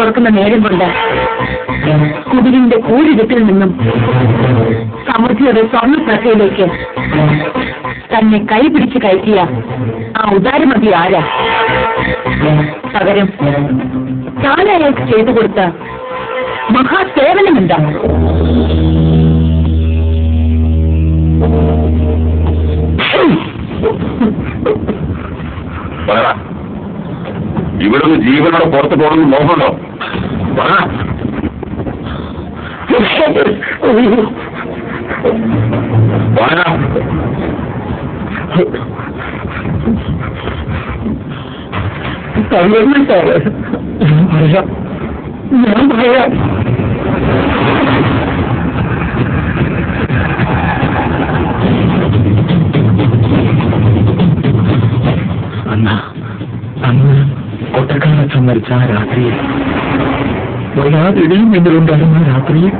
തുറക്കുന്ന നേരം കൊണ്ട് കുടിലിന്റെ കൂരിടത്തിൽ നിന്നും സമൃദ്ധിയുടെ സ്വർണ്ണ പ്രസയിലേക്ക് തന്നെ കൈപിടിച്ച് കയറ്റിയ ആ ഉദാരമതി ആരാ? പകരം താൻ അയാൾക്ക് ചെയ്തു കൊടുത്ത മഹാസേവനം എന്താ? ഇവിടുന്ന് ജീവനോടെ പുറത്തു പോകണമെന്ന് മോഹമുണ്ടോ? ഞാൻ പറയാം. അന്ന് കൊട്ടക്കാലത്ത് മരിച്ച ആ രാത്രിയിൽ വല്ലാതിടിയും എന്നിലുണ്ടായിരുന്ന രാത്രിയിൽ